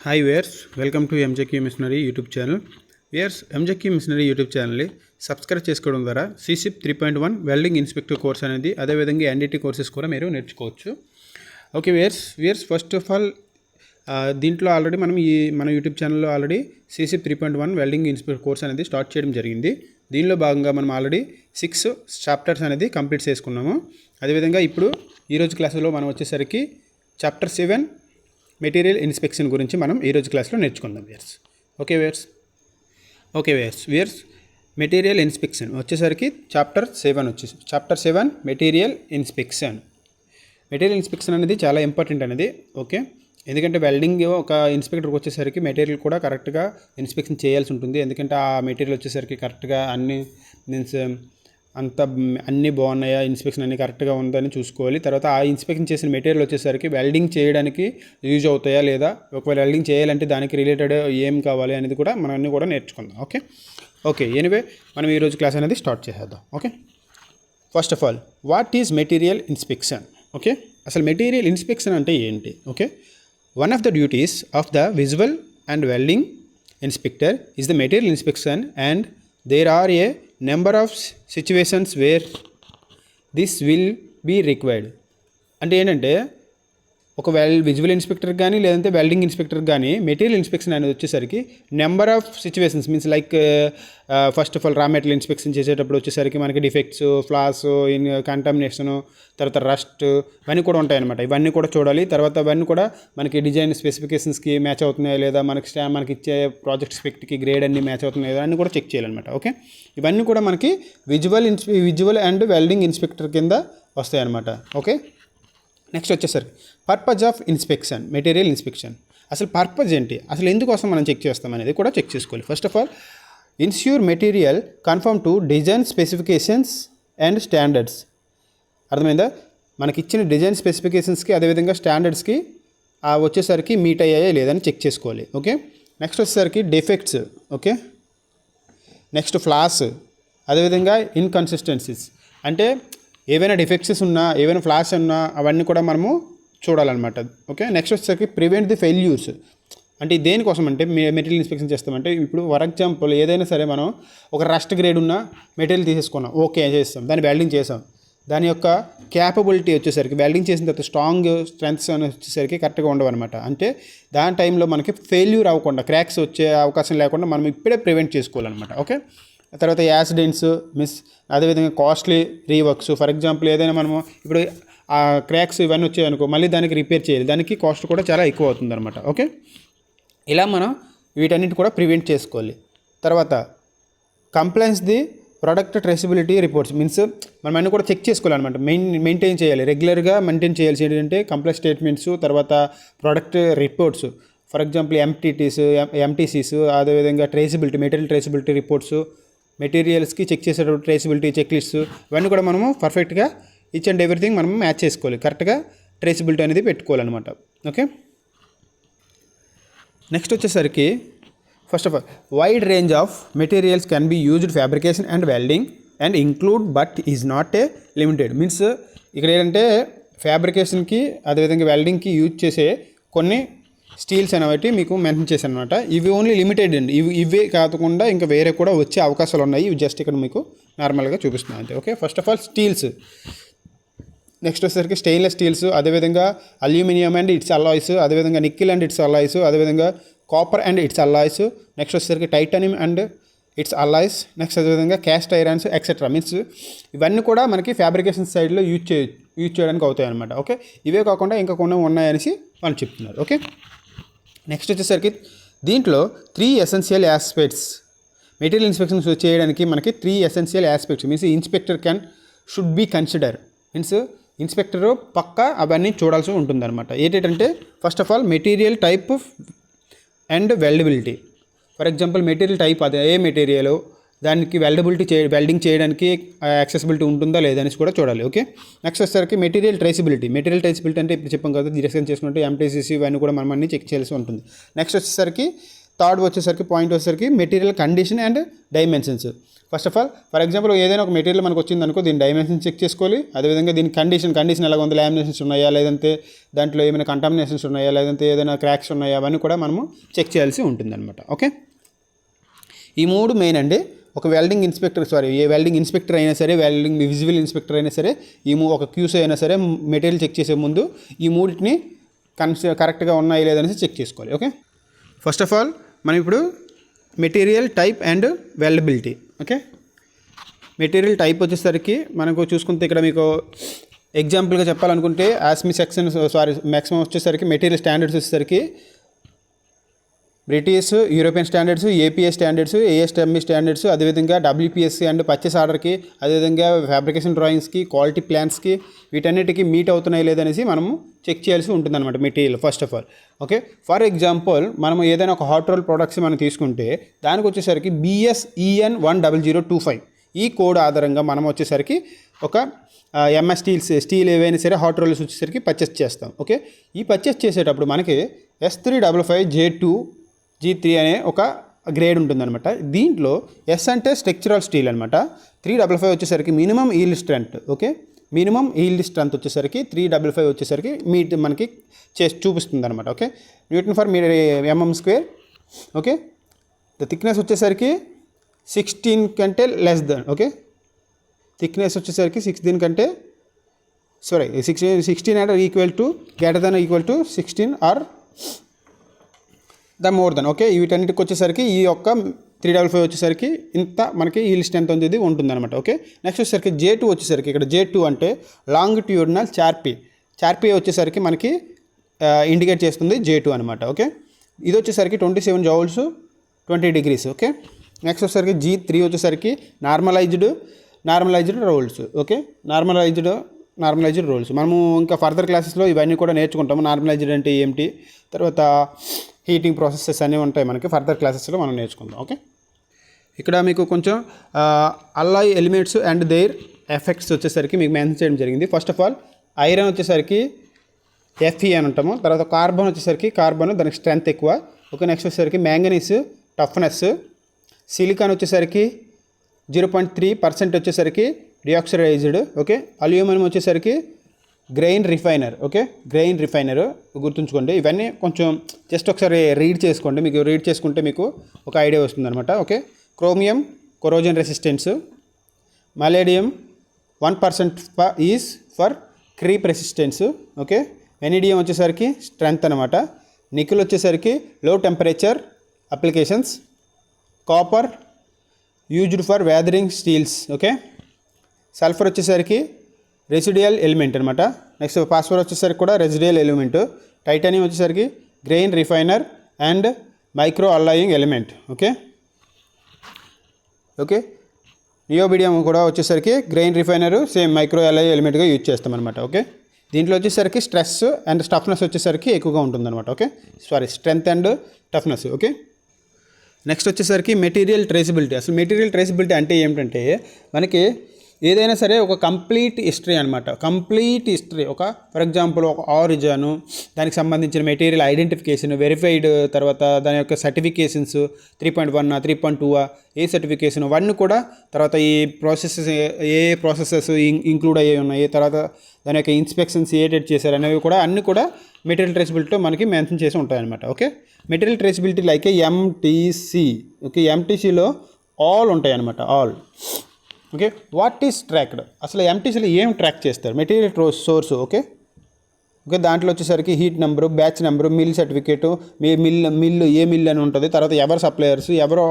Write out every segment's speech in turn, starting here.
Hi viewers welcome to MJQ machinery YouTube channel. Viewers MJQ machinery YouTube ఛానల్ని subscribe చేసుకోవడం ద్వారా సిసిప్ 3.1 welding inspector course అనేది అదేవిధంగా NDT courses కూడా మీరు నేర్చుకోవచ్చు. Okay where's first of all దీంట్లో ఆల్రెడీ మన యూట్యూబ్ ఛానల్లో ఆల్రెడీ సిసిప్ 3.1 వెల్డింగ్ ఇన్స్పెక్టర్ కోర్స్ అనేది స్టార్ట్ చేయడం జరిగింది. దీనిలో భాగంగా మనం ఆల్రెడీ 6 చాప్టర్స్ అనేది కంప్లీట్ చేసుకున్నాము. అదేవిధంగా ఇప్పుడు ఈరోజు క్లాసులో మనం వచ్చేసరికి చాప్టర్ 7 మెటీరియల్ ఇన్స్పెక్షన్ గురించి మనం ఈరోజు క్లాస్లో నేర్చుకుందాం wares. Okay wares material inspection వచ్చేసరికి చాప్టర్ 7 మెటీరియల్ ఇన్స్పెక్షన్ అనేది చాలా ఇంపార్టెంట్ అనేది. ఓకే, ఎందుకంటే వెల్డింగ్ ఒక ఇన్స్పెక్టర్కి వచ్చేసరికి మెటీరియల్ కూడా కరెక్ట్గా ఇన్స్పెక్షన్ చేయాల్సి ఉంటుంది. ఎందుకంటే ఆ మెటీరియల్ వచ్చేసరికి కరెక్ట్గా అన్నీ బాగున్నాయా, ఇన్స్పెక్షన్ అన్నీ కరెక్ట్గా ఉందని చూసుకోవాలి. తర్వాత ఆ ఇన్స్పెక్షన్ చేసిన మెటీరియల్ వచ్చేసరికి వెల్డింగ్ చేయడానికి యూజ్ అవుతాయా లేదా, ఒకవేళ వెల్డింగ్ చేయాలంటే దానికి రిలేటెడ్ ఏం కావాలి అనేది కూడా మనం అన్నీ కూడా నేర్చుకుందాం. ఓకే ఎనీవే మనం ఈరోజు క్లాస్ అనేది స్టార్ట్ చేసేద్దాం. Okay, first of all what is material inspection? Okay, అసలు మెటీరియల్ ఇన్స్పెక్షన్ అంటే ఏంటి? Okay, one of the duties of the visual and welding inspector is the material inspection and there are a number of situations where this will be required. అంటే ఏంటంటే ఒక visual inspector కానీ లేదంటే welding inspector కానీ material inspection అనేది వచ్చేసరికి number of situations means like first of all raw material inspection చేసేటప్పుడు వచ్చేసరికి మనకి డిఫెక్ట్స్, ఫ్లాస్, కంటామినేషను, తర్వాత రస్ట్ ఇవన్నీ కూడా ఉంటాయన్నమాట. ఇవన్నీ కూడా చూడాలి. తర్వాత ఇవన్నీ కూడా మనకి డిజైన్ స్పెసిఫికేషన్స్కి మ్యాచ్ అవుతున్నాయా లేదా, మనకి ఇచ్చే ప్రాజెక్ట్ స్పెక్ట్కి గ్రేడ్ అన్ని మ్యాచ్ అవుతున్నాయా లేదా అన్నీ కూడా చెక్ చేయాలన్నమాట. ఓకే, ఇవన్నీ కూడా మనకి విజువల్ అండ్ వెల్డింగ్ ఇన్స్పెక్టర్ కింద వస్తాయన్నమాట. ఓకే, నెక్స్ట్ వచ్చేసరికి purpose of inspection, material inspection. అసలు పర్పస్ ఏంటి, అసలు ఎందుకోసం మనం చెక్ చేస్తాం అనేది కూడా చెక్ చేసుకోవాలి. First of all ensure material confirm to design specifications and standards. అర్థమైందా? మనకి ఇచ్చిన డిజైన్ స్పెసిఫికేషన్స్కి అదేవిధంగా స్టాండర్డ్స్కి వచ్చేసరికి మీట్ అయ్యాయా లేదని చెక్ చేసుకోవాలి. ఓకే, నెక్స్ట్ వచ్చేసరికి డిఫెక్ట్స్. ఓకే, నెక్స్ట్ ఫ్లాస్, అదేవిధంగా ఇన్కన్సిస్టెన్సీస్, అంటే ఏవైనా డిఫెక్ట్స్ ఉన్నా, ఏవైనా ఫ్లాస్ ఉన్నా అవన్నీ కూడా మనము చూడాలన్నమాట. ఓకే, నెక్స్ట్ వచ్చేసరికి ప్రివెంట్ ది ఫెయిల్యూర్స్. అంటే దేనికోసం అంటే మెటీరియల్ ఇన్స్పెక్షన్ చేస్తామంటే ఇప్పుడు ఫర్ ఎగ్జాంపుల్ ఏదైనా సరే మనం ఒక రస్ట్ గ్రేడ్ ఉన్న మెటీరియల్ తీసేసుకున్నాం, ఓకే చేస్తాం, దాన్ని వెల్డింగ్ చేసాం, దాని యొక్క క్యాపబిలిటీ వచ్చేసరికి వెల్డింగ్ చేసిన తర్వాత స్ట్రెంగ్త్స్ అని వచ్చేసరికి కరెక్ట్గా ఉండవు అనమాట. అంటే దాని టైంలో మనకి ఫెయిల్యూర్ అవ్వకుండా, క్రాక్స్ వచ్చే అవకాశం లేకుండా మనం ఇప్పుడే ప్రివెంట్ చేసుకోవాలన్నమాట. ఓకే, తర్వాత యాక్సిడెంట్స్ అదేవిధంగా కాస్ట్లీ రీవర్క్స్. ఫర్ ఎగ్జాంపుల్ ఏదైనా మనము ఇప్పుడు ఆ క్రాక్స్ ఇవన్నీ వచ్చాయనుకో, మళ్ళీ దానికి రిపేర్ చేయాలి, దానికి కాస్ట్ కూడా చాలా ఎక్కువ అవుతుంది అనమాట. ఓకే, ఇలా మనం వీటన్నిటి కూడా ప్రివెంట్ చేసుకోవాలి. తర్వాత complaints the product traceability reports means మనం అన్నీ కూడా చెక్ చేసుకోవాలన్నమాట. మెయింటైన్ చేయాలి, రెగ్యులర్గా మెయింటైన్ చేయాల్సి ఏంటంటే కంప్లైంట్ స్టేట్మెంట్స్, తర్వాత product reports. For example MTCs, అదేవిధంగా ట్రేసబిలిటీ, మెటీరియల్ ట్రేసబిలిటీ రిపోర్ట్స్, మెటీరియల్స్కి చెక్ చేసేటప్పుడు ట్రేసబిలిటీ చెక్ లిస్ట్స్, ఇవన్నీ కూడా మనము పర్ఫెక్ట్గా ఈచ్ అండ్ ఎవ్రీథింగ్ మనం మ్యాచ్ చేసుకోవాలి, కరెక్ట్గా ట్రేసబిలిటీ అనేది పెట్టుకోవాలన్నమాట. ఓకే, నెక్స్ట్ వచ్చేసరికి first of all wide range of materials can be used fabrication and welding and include but is not a limited. Means ఇక్కడ ఏంటంటే ఫ్యాబ్రికేషన్కి అదేవిధంగా వెల్డింగ్కి యూజ్ చేసే కొన్ని స్టీల్స్ అనేవి మీకు మెన్షన్ చేశాను అనమాట. ఇవి ఓన్లీ లిమిటెడ్ అండి, ఇవే కాకుండా ఇంకా వేరే కూడా వచ్చే అవకాశాలు ఉన్నాయి. ఇవి జస్ట్ ఇక్కడ మీకు నార్మల్గా చూపిస్తున్నాను అంతే. Okay, first of all steels, next వచ్చేసరికి స్టెయిన్లెస్ స్టీల్స్, అదేవిధంగా అల్యూమినియం అండ్ ఇట్స్ అల్లాయ్స్, అదేవిధంగా నిక్కిల్ అండ్ ఇట్స్ అల్లాయ్స్, అదేవిధంగా copper and its alloys, next వచ్చేసరికి titanium and its alloys, next అదేవిధంగా క్యాస్ట్ ఐరన్స్ ఎక్సెట్రా. మీన్స్ ఇవన్నీ కూడా మనకి ఫ్యాబ్రికేషన్ సైడ్లో యూజ్ చేయడానికి అవుతాయి అనమాట. ఓకే, ఇవే కాకుండా ఇంకా కొన్ని ఉన్నాయనేసి వాళ్ళు చెప్తున్నారు. ఓకే, నెక్స్ట్ వచ్చేసరికి దీంట్లో 3 ఎసెన్షియల్ ఆస్పెక్ట్స్ మెటీరియల్ ఇన్స్పెక్షన్స్ చేయడానికి మనకి 3 essential aspects means inspector should be consider. Means inspector పక్క అవన్నీ చూడాల్సి ఉంటుందన్నమాట. ఏంటంటే first of all material type and weldability. For example material type అదే ఏ మెటీరియల్, దానికి వెల్డింగ్ చేయడానికి యాక్సెసిబిలిటీ ఉంటుందా లేదా అనేసి కూడా చూడాలి. ఓకే, నెక్స్ట్ వచ్చేసరికి మెటీరియల్ ట్రేసబిలిటీ అంటే ఇప్పుడు చెప్పాం కదా, డిస్కస్ చేసుకుంటే ఎంటీసీసీ ఇవన్నీ కూడా మనం అన్నీ చెక్ చేయాల్సి ఉంటుంది. నెక్స్ట్ వచ్చేసరికి థర్డ్ వచ్చేసరికి పాయింట్ వచ్చేసరికి material condition and dimensions. First of all for example ఏదైనా ఒక మెటీరియల్ మనకు వచ్చింది అనుకో, దీని డైమెన్షన్ చెక్ చేసుకోవాలి. అదేవిధంగా దీని కండిషన్ ఎలా ఉంది, లామినేషన్స్ ఉన్నాయా, లేదంటే దాంట్లో ఏమైనా కంటామినేషన్స్ ఉన్నాయా, లేదంటే ఏదైనా క్రాక్స్ ఉన్నాయా, అవన్నీ కూడా మనము చెక్ చేయాల్సి ఉంటుందన్నమాట. ఓకే, ఈ 3 మెయిన్ అండి. ఒక వెల్డింగ్ ఇన్స్పెక్టర్ అయినా సరే, వెల్డింగ్ విజిబుల్ ఇన్స్పెక్టర్ అయినా సరే, ఒక క్యూసీ అయినా సరే మెటీరియల్ చెక్ చేసే ముందు ఈ 3టిని కరెక్ట్గా ఉన్నాయా లేదనేసి చెక్ చేసుకోవాలి. ఓకే, ఫస్ట్ ఆఫ్ ఆల్ మనం ఇప్పుడు material type and weldability. Okay, material type వచ్చేసరికి మనకు చూసుకుంటే ఇక్కడ మీకు ఎగ్జాంపుల్గా చెప్పాలనుకుంటే ఆస్మి సెక్షన్ మ్యాక్సిమం వచ్చేసరికి మెటీరియల్ స్టాండర్డ్స్ వచ్చేసరికి British, European standards, APA standards, ASME standards, అదేవిధంగా డబ్ల్యూపీఎస్సీ అండ్ పర్చేస్ ఆర్డర్కి, అదేవిధంగా ఫ్యాబ్రికేషన్ డ్రాయింగ్స్కి, క్వాలిటీ ప్లాన్స్కి, వీటన్నిటికీ మీట్ అవుతున్నాయి లేదనేసి మనము చెక్ చేయాల్సి ఉంటుందన్నమాట material first of all. Okay, for example మనం ఏదైనా ఒక హాట్ రోల్ ప్రొడక్ట్స్ మనం తీసుకుంటే దానికి వచ్చేసరికి BSEN 10025 ఈ కోడ్ ఆధారంగా మనం వచ్చేసరికి ఒక MS స్టీల్ ఏవైనా సరే హాట్ రోల్స్ వచ్చేసరికి పర్చేస్ చేస్తాం. ఓకే, ఈ పర్చేస్ చేసేటప్పుడు మనకి S355J2 G3 అనే ఒక గ్రేడ్ ఉంటుందన్నమాట. దీంట్లో S అంటే స్ట్రక్చరల్ స్టీల్ అనమాట. 355 వచ్చేసరికి minimum yield strength. Okay, minimum yield strength వచ్చేసరికి 355 వచ్చేసరికి మనకి చూపిస్తుంది అనమాట. Okay, Newton for mm². Okay, the thickness వచ్చేసరికి 16 కంటే లెస్ దెన్. ఓకే, థిక్నెస్ వచ్చేసరికి 16 అంటే equal to greater than equal to 16 or the more than. Okay, వీటన్నిటికి వచ్చేసరికి ఈ యొక్క 355 వచ్చేసరికి ఇంత మనకి ఈల్డ్ స్ట్రెంత్ అనేది ఉంటుందన్నమాట. ఓకే, నెక్స్ట్ వచ్చేసరికి J2 వచ్చేసరికి ఇక్కడ J2 అంటే లాంగిట్యూడినల్ చార్పీ వచ్చేసరికి మనకి ఇండికేట్ చేస్తుంది J2 అనమాట. ఓకే, ఇది వచ్చేసరికి 27 జౌల్స్ 20 degrees. ఓకే, నెక్స్ట్ వచ్చేసరికి G3 వచ్చేసరికి normalised rolls. Okay, normalised rolls మనము ఇంకా ఫర్దర్ క్లాసెస్లో ఇవన్నీ కూడా నేర్చుకుంటాము. నార్మలైజ్డ్ అంటే ఏమిటి, తర్వాత హీటింగ్ ప్రాసెసెస్ అన్నీ ఉంటాయి మనకి ఫర్దర్ క్లాసెస్లో మనం నేర్చుకుందాం. ఓకే, ఇక్కడ మీకు కొంచెం alloy elements and their effects వచ్చేసరికి మీకు మెన్షన్ చేయడం జరిగింది. ఫస్ట్ ఆఫ్ ఆల్ ఐరన్ వచ్చేసరికి Fe అని ఉంటాము. తర్వాత కార్బన్ వచ్చేసరికి దానికి స్ట్రెంత్ ఎక్కువ. ఓకే, నెక్స్ట్ వచ్చేసరికి మ్యాంగనీస్ టఫ్నెస్, సిలికాన్ వచ్చేసరికి 0.3% వచ్చేసరికి డిఆక్సిడైజ్డ్. ఓకే, అల్యూమినియం వచ్చేసరికి grain refiner. Okay, grain refiner గుర్తుంచుకోండి. ఇవన్నీ కొంచెం జస్ట్ ఒకసారి రీడ్ చేసుకోండి, మీకు రీడ్ చేసుకుంటే మీకు ఒక ఐడియా వస్తుంది అనమాట. Okay, chromium corrosion resistance, molybdenum 1% is for creep resistance. Okay, vanadium వచ్చేసరికి స్ట్రెంత్ అనమాట. నికెల్ వచ్చేసరికి low temperature applications, copper used for weathering steels. Okay, sulphur వచ్చేసరికి రెసిడియల్ ఎలిమెంట్ అనమాట. నెక్స్ట్ ఫాస్ఫరస్ వచ్చేసరికి కూడా రెసిడియల్ ఎలిమెంట్. టైటానియం వచ్చేసరికి grain refiner and micro alloying element. Okay, niobium కూడా వచ్చేసరికి grain refiner same micro alloy ఎలిమెంట్గా use చేస్తాం అనమాట. ఓకే, దీంట్లో వచ్చేసరికి స్ట్రెస్ అండ్ టఫ్నెస్ వచ్చేసరికి ఎక్కువగా ఉంటుందన్నమాట. Okay, strength and toughness. Okay, next వచ్చేసరికి మెటీరియల్ ట్రేసబిలిటీ. అసలు మెటీరియల్ ట్రేసబిలిటీ అంటే ఏమిటంటే మనకి ఏదైనా సరే ఒక కంప్లీట్ హిస్టరీ అనమాట. కంప్లీట్ హిస్టరీ ఒక ఫర్ ఎగ్జాంపుల్ ఒక ఆరిజను, దానికి సంబంధించిన మెటీరియల్ ఐడెంటిఫికేషన్, వెరిఫైడ్, తర్వాత దాని యొక్క సర్టిఫికేషన్స్ 3.1 3.2 ఏ సర్టిఫికేషన్ అవన్నీ కూడా, తర్వాత ఈ ప్రాసెసెస్ ఇంక్లూడ్ అయ్యి ఉన్నాయి, తర్వాత దాని యొక్క ఇన్స్పెక్షన్స్ ఏ డేట్ చేశారు అనేవి కూడా అన్నీ కూడా మెటీరియల్ ట్రేసబిలిటీలో మనకి మెన్షన్ చేసి ఉంటాయన్నమాట. Okay, material traceability like MTC. Okay, MTCలో ఆల్ ఉంటాయి అన్నమాట, all. Okay, what is tracked, అసలు MTCలో ఏం ట్రాక్ చేస్తారు, మెటీరియల్ సోర్స్. ఓకే, దాంట్లో వచ్చేసరికి heat number, batch number, mill certificate, mill ఏ మిల్ అని ఉంటుంది, తర్వాత ఎవరు సప్లయర్స్, ఎవరు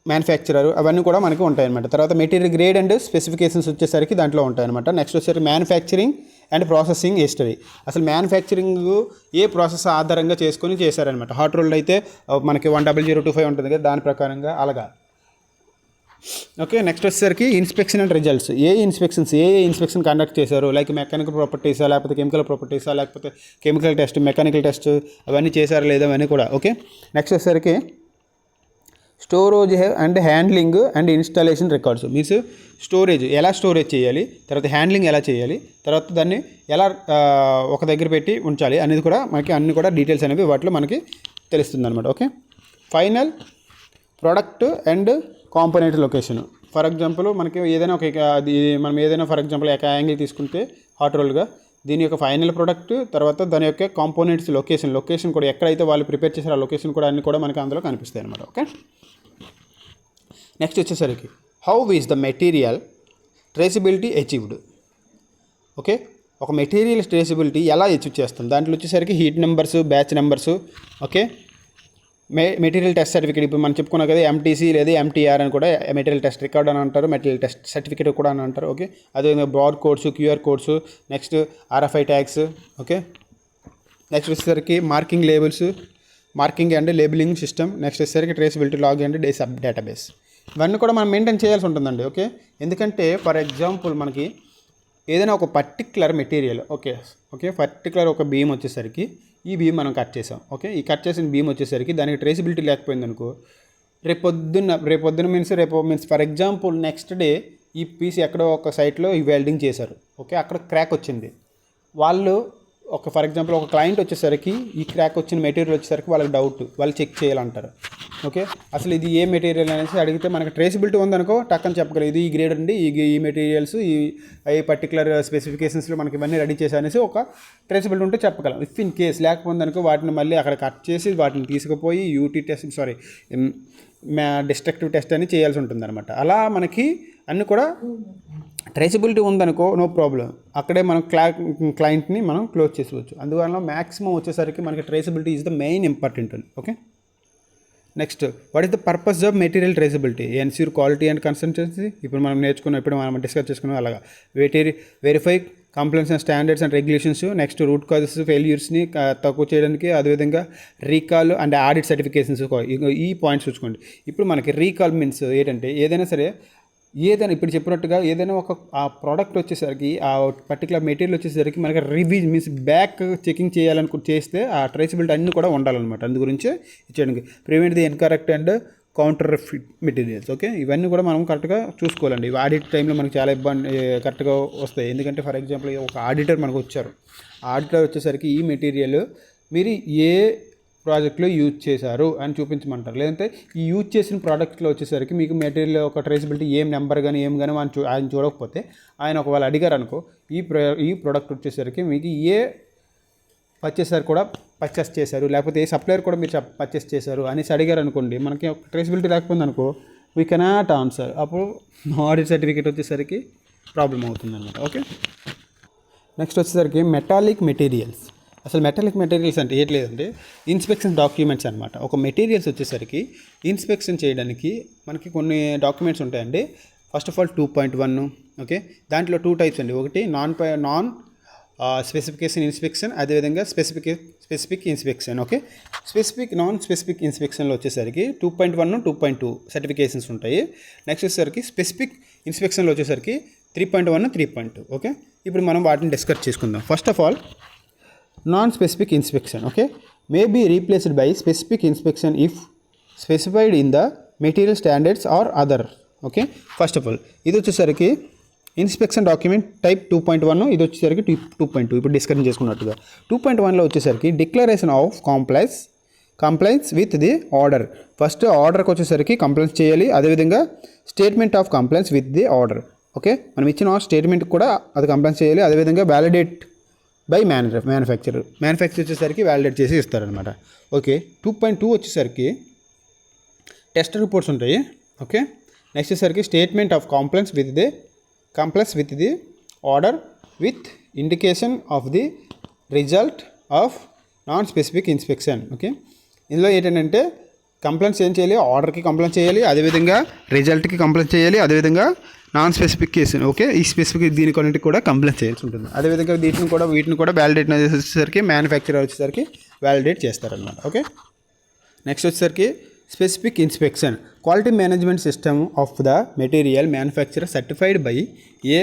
మ్యానుఫ్యాక్చరర్, అవన్నీ కూడా మనకి ఉంటాయన్నమాట. తర్వాత మెటీరియల్ గ్రేడ్ అండ్ స్పెసిఫికేషన్స్ వచ్చేసరికి దాంట్లో ఉంటాయన్నమాట. నెక్స్ట్ వచ్చేసరికి మ్యానుఫ్యాక్చరింగ్ అండ్ ప్రాసెసింగ్ హిస్టరీ. అసలు మ్యానుఫ్యాక్చరింగ్ ఏ ప్రాసెస్ ఆధారంగా చేసుకొని చేశారనమాట. హాట్ రోల్డ్ అయితే మనకి 10025 ఉంటుంది కదా, దాని ప్రకారంగా అలాగా. ఓకే, నెక్స్ట్ వచ్చేసరికి inspection and results. A inspection conduct చేశారు, లైక్ మెకానికల్ ప్రాపర్టీసా, లేకపోతే కెమికల్ ప్రాపర్టీసా, లేకపోతే కెమికల్ టెస్ట్, మెకానికల్ టెస్ట్ అవన్నీ చేశారా లేదా అవన్నీ కూడా. ఓకే, నెక్స్ట్ వచ్చేసరికి storage and handling and installation records means storage ఎలా స్టోరేజ్ చేయాలి, తర్వాత హ్యాండ్లింగ్ ఎలా చేయాలి, తర్వాత దాన్ని ఎలా ఒక దగ్గర పెట్టి ఉంచాలి అనేది కూడా మనకి అన్ని కూడా డీటెయిల్స్ అనేవి వాటిలో మనకి తెలుస్తుంది అనమాట. Okay, final product and component location. For example మనకి ఏదైనా మనం ఏదైనా ఫర్ ఎగ్జాంపుల్ ఒక యాంగిల్ తీసుకుంటే హాట్ రోల్గా దీని యొక్క ఫైనల్ ప్రోడక్ట్, తర్వాత దాని యొక్క కాంపోనెంట్స్ లొకేషన్ కూడా ఎక్కడైతే వాళ్ళు ప్రిపేర్ చేశారో ఆ లొకేషన్ కూడా అన్ని కూడా మనకి అందులో కనిపిస్తాయి అనమాట. ఓకే, నెక్స్ట్ వచ్చేసరికి how is the material traceability achieved. Okay, ఒక మెటీరియల్ ట్రేసబిలిటీ ఎలా అచీవ్ చేస్తాం, దాంట్లో వచ్చేసరికి heat numbers, batch numbers, okay, material test certificate. ఇప్పుడు మనం చెప్పుకున్నాం కదా ఎంటీసీ లేదా ఎంటీఆర్ అని కూడా మెటీరియల్ టెస్ట్ రికార్డ్ అని అంటారు, మెటీరియల్ టెస్ట్ సర్టిఫికేట్ కూడా అని అంటారు. ఓకే, అదేవిధంగా bar codes, QR codes, next RFI tags. Okay, next వచ్చేసరికి marking labels, marking and labelling system. Next వచ్చేసరికి ట్రేసబిలిటీ లాగ్ అండ్ డేటాబేస్. ఇవన్నీ కూడా మనం మెయింటైన్ చేయాల్సి ఉంటుందండి. ఓకే, ఎందుకంటే ఫర్ ఎగ్జాంపుల్ మనకి ఏదైనా ఒక పర్టిక్యులర్ మెటీరియల్ పర్టిక్యులర్ ఒక బీమ్ వచ్చేసరికి ఈ బీమ్ మనం కట్ చేసాం. ఓకే, ఈ కట్ చేసిన బీమ్ వచ్చేసరికి దానికి ట్రేసబిలిటీ లేకపోయింది అనుకో, రేపొద్దున means for example next day ఈ పీస్ ఎక్కడో ఒక సైట్లో ఈ వెల్డింగ్ చేశారు. ఓకే, అక్కడ క్రాక్ వచ్చింది. వాళ్ళు ఫర్ ఎగ్జాంపుల్ ఒక క్లయింట్ వచ్చేసరికి ఈ క్రాక్ వచ్చిన మెటీరియల్ వచ్చేసరికి వాళ్ళకి డౌట్, వాళ్ళు చెక్ చేయాలంటారు. ఓకే, అసలు ఇది ఏ మెటీరియల్ అనేసి అడిగితే మనకి ట్రేసబిలిటీ ఉందనుకో టక్కని చెప్పగలరు, ఇది ఈ గ్రేడ్ అండి, ఈ మెటీరియల్స్ ఈ పర్టికులర్ స్పెసిఫికేషన్స్లో మనకి ఇవన్నీ రెడీ చేసి అనేసి ఒక ట్రేసబిలిటీ ఉంటే చెప్పగలం. ఇఫ్ ఇన్ కేస్ లేకపోతే అనుకో వాటిని మళ్ళీ అక్కడ కట్ చేసి వాటిని తీసుకుపోయి డిస్ట్రక్టివ్ టెస్ట్ అని చేయాల్సి ఉంటుంది అనమాట. అలా మనకి అన్నీ కూడా ట్రేసబిలిటీ ఉందనుకో నో ప్రాబ్లం, అక్కడే మనం క్లయింట్ని మనం క్లోజ్ చేసుకోవచ్చు. అందువల్ల మ్యాక్సిమం వచ్చేసరికి మనకి traceability is the main important. Okay, next what is the purpose of material traceability? Ensure quality and consistency. ఇప్పుడు మనం డిస్కస్ చేసుకున్నాం అలాగా. Verify complaints and standards and regulations. Next root causes ఫెయిల్యూర్స్ని తక్కువ చేయడానికి, అదేవిధంగా రీకాల్ అండ్ ఆడిట్ సర్టిఫికేషన్స్. ఈ points చూసుకోండి. ఇప్పుడు మనకి రీకాల్ మీన్స్ ఏంటంటే ఏదైనా ఇప్పుడు చెప్పినట్టుగా ఏదైనా ఆ ప్రోడక్ట్ వచ్చేసరికి ఆ పర్టికులర్ మెటీరియల్ వచ్చేసరికి మనకి రివ్యూ మీన్స్ బ్యాక్ చెకింగ్ చేస్తే ఆ ట్రేసబిలిటీ అన్నీ కూడా ఉండాలన్నమాట. అందు గురించి ఇచ్చేయడానికి prevent the incorrect and counterfeit materials. Okay, ఇవన్నీ కూడా మనం కరెక్ట్గా చూసుకోవాలండి. ఆడిట్ టైంలో మనకి చాలా ఇబ్బంది కరెక్ట్గా వస్తాయి. ఎందుకంటే ఫర్ ఎగ్జాంపుల్ ఒక ఆడిటర్ మనకు వచ్చారు, ఆడిటర్ వచ్చేసరికి ఈ మెటీరియల్ మీరు ఏ ప్రాజెక్ట్లో యూజ్ చేశారు అని చూపించమంటారు. లేదంటే ఈ యూజ్ చేసిన ప్రోడక్ట్లో వచ్చేసరికి మీకు మెటీరియల్ ఒక ట్రేసబిలిటీ ఏం నెంబర్ కానీ ఆయన చూడకపోతే ఆయన ఒకవేళ అడిగారు అనుకో, ఈ ప్రోడక్ట్ వచ్చేసరికి మీకు ఏ పర్చేస్ చేశారు లేకపోతే ఏ సప్లయర్ కూడా మీరు పర్చేస్ చేశారు అనేసి అడిగారు అనుకోండి, మనకి ట్రేసబిలిటీ లేకపోయింది అనుకో వీ కెనాట్ ఆన్సర్. అప్పుడు ఆడిట్ సర్టిఫికేట్ వచ్చేసరికి ప్రాబ్లం అవుతుంది అనమాట. ఓకే, నెక్స్ట్ వచ్చేసరికి మెటాలిక్ మెటీరియల్స్. అసలు మెటాలిక్ మెటీరియల్స్ అంటే ఏంటి లేదంటే ఇన్స్పెక్షన్ డాక్యుమెంట్స్ అనమాట. ఒక మెటీరియల్స్ వచ్చేసరికి ఇన్స్పెక్షన్ చేయడానికి మనకి కొన్ని డాక్యుమెంట్స్ ఉంటాయండి. First of all 2.1. ఓకే, దాంట్లో 2 టైప్స్ అండి. ఒకటి నాన్ స్పెసిఫికేషన్ ఇన్స్పెక్షన్, అదేవిధంగా specific inspection. Okay, non specific ఇన్స్పెక్షన్లో వచ్చేసరికి 2.1, 2.2 సర్టిఫికేషన్స్ ఉంటాయి. నెక్స్ట్ వచ్చేసరికి స్పెసిఫిక్ ఇన్స్పెక్షన్లో వచ్చేసరికి 3.1, 3.2. ఓకే, ఇప్పుడు మనం వాటిని డిస్కస్ చేసుకుందాం. First of all non-specific inspection. Okay, may be replaced by specific inspection if specified in the material standards or other. Okay, first of all ఇది వచ్చేసరికి ఇన్స్పెక్షన్ డాక్యుమెంట్ టైప్ 2.1, ఇది వచ్చేసరికి 2.2. ఇప్పుడు డిస్కషన్ చేసుకున్నట్టుగా 2.1లో వచ్చేసరికి declaration of complains with the order. First ఆర్డర్కి వచ్చేసరికి complaints చేయాలి, అదేవిధంగా statement of complaints with the order. Okay, మనం ఇచ్చిన స్టేట్మెంట్ కూడా అది కంప్లైంట్స్ చేయాలి, అదేవిధంగా వ్యాలిడేట్ బై మ్యానుఫ్యాక్చరర్ వచ్చేసరికి వ్యాలిడేట్ చేసి ఇస్తారనమాట. ఓకే, 2.2 వచ్చేసరికి టెస్ట్ రిపోర్ట్స్ ఉంటాయి. ఓకే, నెక్స్ట్ వచ్చేసరికి statement of complaints with the order with indication of the result of non specific inspection. Okay, ఇందులో ఏంటంటే కంప్లైంట్స్ ఏం చేయాలి, ఆర్డర్కి కంప్లైంట్ చేయాలి, అదేవిధంగా రిజల్ట్కి కంప్లైంట్ చేయాలి, అదేవిధంగా నాన్ స్పెసిఫికేషన్. ఓకే, ఈ స్పెసిఫిక్ దీని కొన్నింటికి కూడా కంప్లైంట్ చేయాల్సి ఉంటుంది. అదేవిధంగా వీటిని కూడా వ్యాలిడేట్ వచ్చేసరికి మ్యానుఫ్యాక్చరర్ వచ్చేసరికి వ్యాలిడేట్ చేస్తారనమాట. ఓకే, నెక్స్ట్ వచ్చేసరికి specific inspection quality management system of the material manufacturer certified by A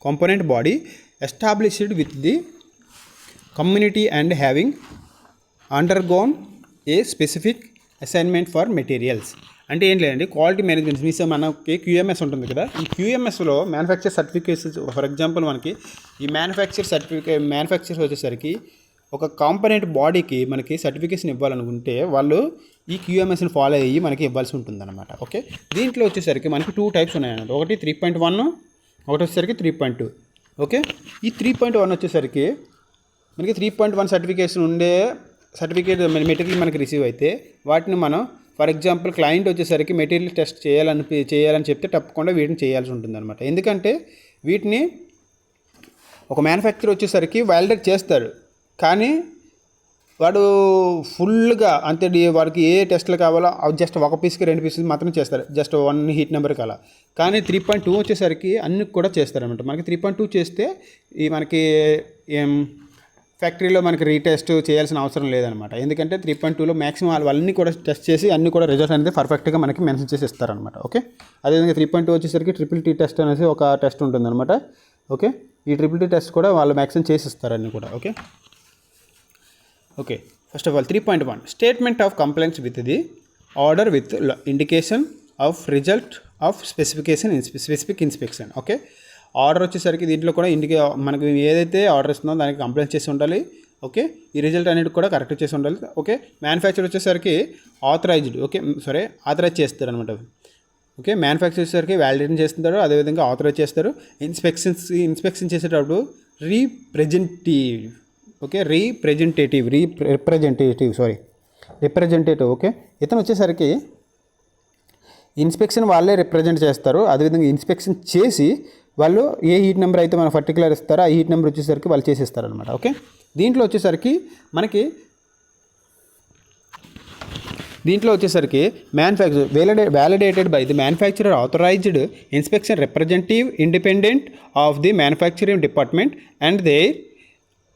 component body established with the community and having undergone a specific assignment for materials అంటే ఏం లేదండి, quality management means మనకి QMS ఉంటుంది కదా, ఈ క్యూఎంఎస్లో manufacture certificates for example మనకి ఈ manufacture వచ్చేసరికి ఒక కాంపనెంట్ బాడీకి మనకి సర్టిఫికేషన్ ఇవ్వాలనుకుంటే వాళ్ళు ఈ క్యూఎంఎస్ని ఫాలో అయ్యి మనకి ఇవ్వాల్సి ఉంటుందన్నమాట. ఓకే, దీంట్లో వచ్చేసరికి మనకి 2 టైప్స్ ఉన్నాయన్నమాట. ఒకటి 3.1, ఒకటి వచ్చేసరికి 3.2. ఓకే, ఈ 3.1 వచ్చేసరికి మనకి 3.1 సర్టిఫికేట్ మెటీరియల్ మనకి రిసీవ్ అయితే వాటిని మనం ఫర్ ఎగ్జాంపుల్ క్లయింట్ వచ్చేసరికి మెటీరియల్ టెస్ట్ చేయాలని చెప్తే తప్పకుండా వీటిని చేయాల్సి ఉంటుంది అనమాట. ఎందుకంటే వీటిని ఒక మ్యానుఫ్యాక్చర్ వచ్చేసరికి వ్యాలిడేట్ చేస్తారు, కానీ వాడు ఫుల్గా అంతే వాడికి ఏ టెస్ట్లు కావాలో అవి జస్ట్ 1 పీస్కి 2 పీసెస్ మాత్రం చేస్తారు, జస్ట్ 1 హీట్ నెంబర్కి అలా. కానీ 3.2 వచ్చేసరికి అన్ని కూడా చేస్తారనమాట. మనకి 3.2 చేస్తే ఈ మనకి ఫ్యాక్టరీలో మనకి రీటెస్ట్ చేయాల్సిన అవసరం లేదనమాట. ఎందుకంటే 3.2లో మ్యాక్సిమం వాళ్ళన్నీ కూడా టెస్ట్ చేసి అన్ని కూడా రిజల్ట్ అనేది పర్ఫెక్ట్గా మనకి మెన్షన్ చేసి ఇస్తారనమాట. ఓకే, అదేవిధంగా 3.2 వచ్చేసరికి TTT టెస్ట్ అనేసి ఒక టెస్ట్ ఉంటుందన్నమాట. ఓకే, ఈ TTT టెస్ట్ కూడా వాళ్ళు మ్యాక్సిమం చేసి ఇస్తారు అన్నీ కూడా. Okay, first of all 3.1 statement of complaints with the order with indication of result of specific inspection. Okay, order వచ్చేసరికి దీంట్లో కూడా మనకి ఏదైతే ఆర్డర్ ఇస్తుందో దానికి కంప్లైంట్ చేసి ఉండాలి. ఓకే, ఈ రిజల్ట్ అనేది కూడా కరెక్ట్ చేసి ఉండాలి. ఓకే, మ్యానుఫ్యాక్చర్ వచ్చేసరికి ఆథరైజ్ చేస్తారు అనమాట. ఓకే, మ్యానుఫ్యాక్చర్ వచ్చేసరికి వ్యాలిడేషన్ చేస్తుంటారు, అదేవిధంగా ఆథరైజ్ చేస్తారు. ఇన్స్పెక్షన్ చేసేటప్పుడు రిప్రజెంటేటివ్. ఓకే, ఇతను వచ్చేసరికి ఇన్స్పెక్షన్ వాళ్ళే రిప్రజెంట్ చేస్తారు. అదేవిధంగా ఇన్స్పెక్షన్ చేసి వాళ్ళు ఏ హీట్ నెంబర్ అయితే మనం పర్టికులర్ ఇస్తారో ఆ హీట్ నెంబర్ వచ్చేసరికి వాళ్ళు చేసేస్తారు అనమాట. ఓకే, దీంట్లో వచ్చేసరికి manufacture validated by the manufacturer authorised inspection representative independent of the manufacturing department and their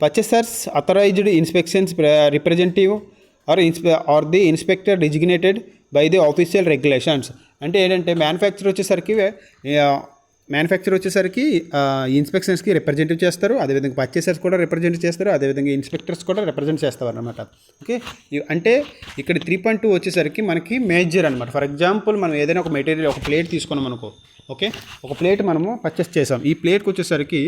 purchasers authorised inspections representative or the inspector designated by the official regulations. అంటే ఏంటంటే మ్యానుఫ్యాక్చర్ వచ్చేసరికి ఇన్స్పెక్షన్స్కి representative చేస్తారు, అదేవిధంగా పర్చేసర్స్ కూడా రిప్రజెంట్ చేస్తారు, అదేవిధంగా ఇన్స్పెక్టర్స్ కూడా represent చేస్తారు అనమాట. ఓకే, అంటే ఇక్కడ 3.2 వచ్చేసరికి మనకి మేజర్ అనమాట. ఫర్ ఎగ్జాంపుల్ మనం ఏదైనా ఒక మెటీరియల్ ఒక ప్లేట్ తీసుకున్నాం అనుకో. ఓకే, ఒక ప్లేట్ మనము పర్చేస్ చేసాం. ఈ ప్లేట్కి వచ్చేసరికి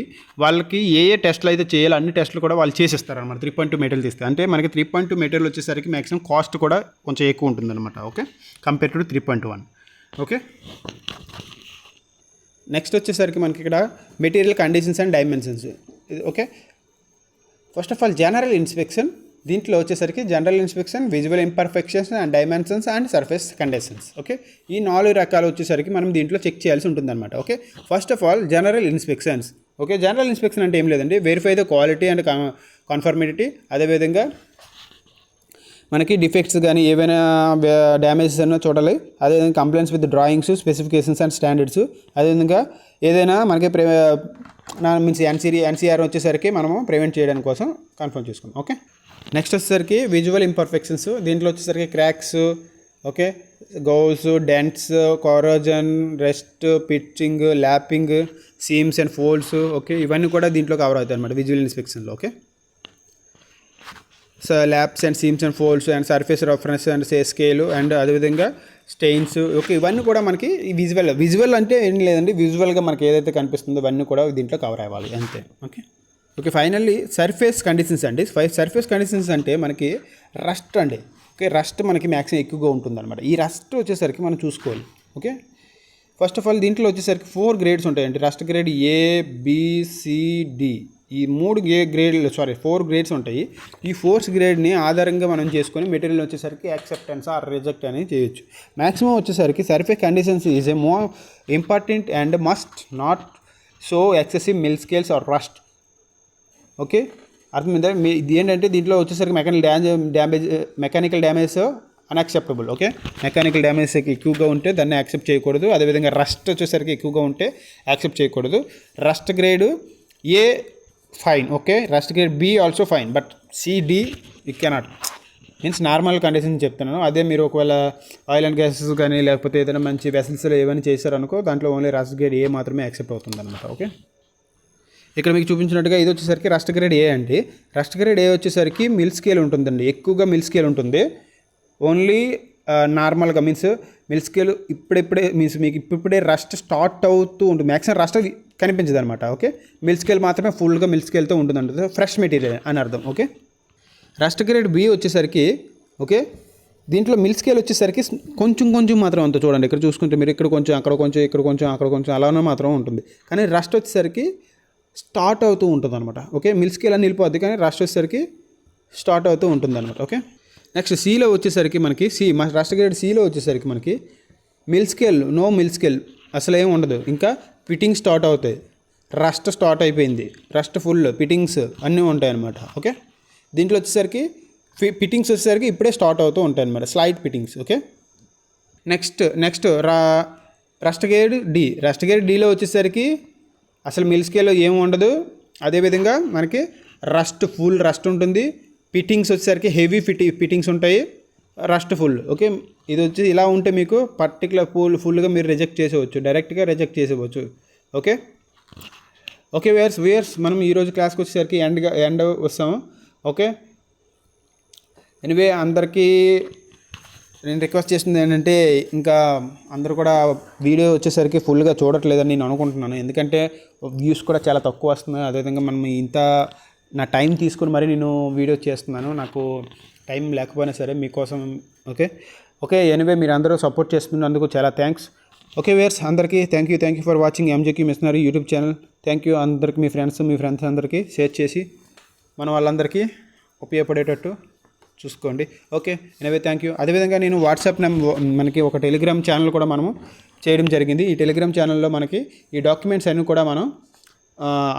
వాళ్ళకి ఏ టెస్ట్లు అయితే చేయాలో అన్ని టెస్ట్లు కూడా వాళ్ళు చేసిస్తారనమాట. 3.2 మెటీరియల్ తీస్తే అంటే మనకి 3.2 మెటీరియల్ వచ్చేసరికి మ్యాక్సిమం కాస్ట్ కూడా కొంచెం ఎక్కువ ఉంటుందన్నమాట. Okay, compare to 3.1. Okay, next వచ్చేసరికి మనకి ఇక్కడ material conditions and dimensions. Okay, first of all general inspection. దీంట్లో వచ్చేసరికి general inspection, visual imperfections and dimensions and surface conditions. Okay, ఈ 4 రకాలు వచ్చేసరికి మనం దీంట్లో చెక్ చేయాల్సి ఉంటుందన్నమాట. Okay, first of all general inspections. Okay, general inspection అంటే ఏం లేదండి, verify the quality and conformity, అదేవిధంగా మనకి డిఫెక్ట్స్ కానీ ఏవైనా డ్యామేజెస్ అన్నా చూడాలి, అదేవిధంగా complaints with drawings, specifications and standards, అదేవిధంగా ఏదైనా మనకి ఎన్సీఆర్ వచ్చేసరికి మనము ప్రివెంట్ చేయడానికి కోసం కన్ఫర్మ్ చేసుకున్నాం. ఓకే, నెక్స్ట్ వచ్చేసరికి విజువల్ ఇంపర్ఫెక్షన్స్. దీంట్లో వచ్చేసరికి cracks, okay, gouges, dents, corrosion, rust, pitting, lapping, seams and folds. Okay, ఇవన్నీ కూడా దీంట్లో కవర్ అవుతాయి అనమాట విజువల్ ఇన్స్పెక్షన్లో. Okay, laps and seams and folds and surface reference and scale and అదేవిధంగా స్టెయిన్స్. ఓకే, ఇవన్నీ కూడా మనకి విజువల్ అంటే ఏం లేదండి, విజువల్గా మనకి ఏదైతే కనిపిస్తుందో ఇవన్నీ కూడా దీంట్లో కవర్ అవ్వాలి అంతే. ఓకే, ఫైనల్లీ సర్ఫేస్ కండిషన్స్ అండి. సర్ఫేస్ కండిషన్స్ అంటే మనకి రస్ట్ అండి. ఓకే, రస్ట్ మనకి మ్యాక్సిమం ఎక్కువగా ఉంటుందన్నమాట. ఈ రస్ట్ వచ్చేసరికి మనం చూసుకోవాలి. ఓకే, ఫస్ట్ ఆఫ్ ఆల్ దీంట్లో వచ్చేసరికి 4 గ్రేడ్స్ ఉంటాయండి. రస్ట్ గ్రేడ్ ABCD, ఈ 4 గ్రేడ్స్ ఉంటాయి. ఈ 4 గ్రేడ్ని ఆధారంగా మనం చేసుకొని మెటీరియల్ వచ్చేసరికి యాక్సెప్టెన్స్ ఆర్ రిజెక్ట్ అనేది చేయొచ్చు. మ్యాక్సిమం వచ్చేసరికి surface conditions is a more important and must not so excessive mill scales or rust. Okay, అర్థమైందా? ఇది ఏంటంటే దీంట్లో వచ్చేసరికి mechanical damage unacceptable. Okay, mechanical damage ఎక్కువగా ఉంటే దాన్ని యాక్సెప్ట్ చేయకూడదు, అదేవిధంగా రస్ట్ వచ్చేసరికి ఎక్కువగా ఉంటే యాక్సెప్ట్ చేయకూడదు. Rust grade A fine. Okay, rust grade B also fine, but CD you cannot. Means normal condition చెప్తున్నాను. అదే మీరు ఒకవేళ ఆయిల్ అండ్ గ్యాసెస్ కానీ లేకపోతే ఏదైనా మంచి వెసల్స్లో ఏమైనా చేశారనుకో దాంట్లో ఓన్లీ రస్ట్ గ్రేడ్ A మాత్రమే యాక్సెప్ట్ అవుతుంది అనమాట. ఓకే, ఇక్కడ మీకు చూపించినట్టుగా ఇది వచ్చేసరికి రస్ట్ గ్రేడ్ A అండి. రస్ట్ గ్రేడ్ A వచ్చేసరికి మిల్ స్కేల్ ఉంటుందండి, ఎక్కువగా మిల్ స్కేల్ ఉంటుంది. ఓన్లీ నార్మల్గా మీన్స్ మిల్క్ స్కేల్ ఇప్పుడిప్పుడే మీన్స్ మీకు ఇప్పుడే రస్ట్ స్టార్ట్ అవుతూ ఉంటుంది. మ్యాక్సిమం రస్ట్ కనిపించదు అనమాట. ఓకే, మిల్క్ స్కేల్ మాత్రమే ఫుల్గా మిల్క్ స్కేల్తో ఉంటుందంట, ఫ్రెష్ మెటీరియల్ అని అర్థం. ఓకే, రస్ట్ గ్రేడ్ బి వచ్చేసరికి ఓకే దీంట్లో మిల్క్ స్కేల్ వచ్చేసరికి కొంచెం కొంచెం మాత్రం అంత చూడండి. ఇక్కడ చూసుకుంటే మీరు ఇక్కడ కొంచెం అక్కడ కొంచెం ఇక్కడ కొంచెం అక్కడ కొంచెం అలానే మాత్రం ఉంటుంది. కానీ రస్ట్ వచ్చేసరికి స్టార్ట్ అవుతూ ఉంటుంది అనమాట. ఓకే, మిల్క్ స్కేల్ అని వెళ్ళిపోద్ది కానీ రస్ట్ వచ్చేసరికి స్టార్ట్ అవుతూ ఉంటుంది అనమాట. ఓకే, నెక్స్ట్ సిలో వచ్చేసరికి మనకి రస్ట్ గ్రేడ్ సిలో వచ్చేసరికి మనకి mill scale no mill scale అసలు ఏం ఉండదు. ఇంకా ఫిట్టింగ్ స్టార్ట్ అవుతాయి. రస్ట్ స్టార్ట్ అయిపోయింది, రస్ట్ ఫుల్ ఫిట్టింగ్స్ అన్నీ ఉంటాయి అనమాట. ఓకే, దీంట్లో వచ్చేసరికి ఫిట్టింగ్స్ వచ్చేసరికి ఇప్పుడే స్టార్ట్ అవుతూ ఉంటాయి అనమాట, slight pittings. Okay, next rust grade డీలో వచ్చేసరికి అసలు మిల్క్ స్కేల్లో ఏమి ఉండదు. అదేవిధంగా మనకి ఫుల్ రస్ట్ ఉంటుంది. ఫిట్టింగ్స్ వచ్చేసరికి హెవీ ఫిట్టింగ్స్ ఉంటాయి, రస్ట్ ఫుల్. ఓకే, ఇది వచ్చి ఇలా ఉంటే మీకు పర్టికులర్ ఫుల్గా మీరు రిజెక్ట్ చేసేవచ్చు, డైరెక్ట్గా రిజెక్ట్ చేసేవచ్చు. ఓకే వ్యూయర్స్ మనం ఈరోజు క్లాస్కి వచ్చేసరికి ఎండ్ వస్తాము. ఓకే, ఎనివే అందరికీ నేను రిక్వెస్ట్ చేస్తుంది ఏంటంటే ఇంకా అందరూ కూడా వీడియో వచ్చేసరికి ఫుల్గా చూడట్లేదని నేను అనుకుంటున్నాను. ఎందుకంటే వ్యూస్ కూడా చాలా తక్కువ వస్తున్నాయి. అదేవిధంగా మనం నా టైం తీసుకుని మరి నేను వీడియో చేస్తున్నాను, నాకు టైం లేకపోయినా సరే మీకోసం. ఓకే ఎనివే మీరు అందరూ సపోర్ట్ చేస్తున్నందుకు చాలా థ్యాంక్స్. ఓకే వ్యూయర్స్ అందరికీ thank you for watching MJQ machinery YouTube channel. Thank you అందరికీ, మీ ఫ్రెండ్స్ అందరికీ షేర్ చేసి మన వాళ్ళందరికీ ఉపయోగపడేటట్టు చూసుకోండి. Okay anyway thank you. అదేవిధంగా నేను వాట్సాప్ మనకి ఒక టెలిగ్రామ్ ఛానల్ కూడా మనము చేయడం జరిగింది. ఈ టెలిగ్రామ్ ఛానల్లో మనకి ఈ డాక్యుమెంట్స్ అన్నీ కూడా మనం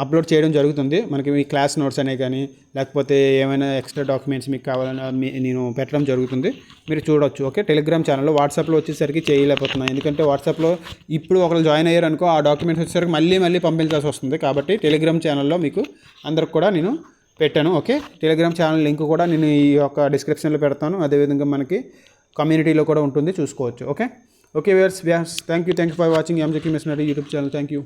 అప్లోడ్ చేయడం జరుగుతుంది. మనకి మీ క్లాస్ నోట్స్ అనే కానీ లేకపోతే ఏమైనా ఎక్స్ట్రా డాక్యుమెంట్స్ మీకు కావాలని నేను పెట్టడం జరుగుతుంది, మీరు చూడొచ్చు. ఓకే, టెలిగ్రామ్ ఛానల్లో. వాట్సాప్లో వచ్చేసరికి చేయలేకపోతున్నాను, ఎందుకంటే వాట్సాప్లో ఇప్పుడు ఒకరు జాయిన్ అయ్యారు అనుకో ఆ డాక్యుమెంట్స్ వచ్చేసరికి మళ్ళీ పంపించాల్సి వస్తుంది. కాబట్టి టెలిగ్రామ్ ఛానల్లో మీకు అందరికి కూడా నేను పెట్టాను. ఓకే, టెలిగ్రామ్ ఛానల్ లింక్ కూడా నేను ఈ యొక్క డిస్క్రిప్షన్లో పెడతాను. అదేవిధంగా మనకి కమ్యూనిటీలో కూడా ఉంటుంది, చూసుకోవచ్చు. Okay viewers thank you for watching MJQ machinery YouTube channel. Thank you.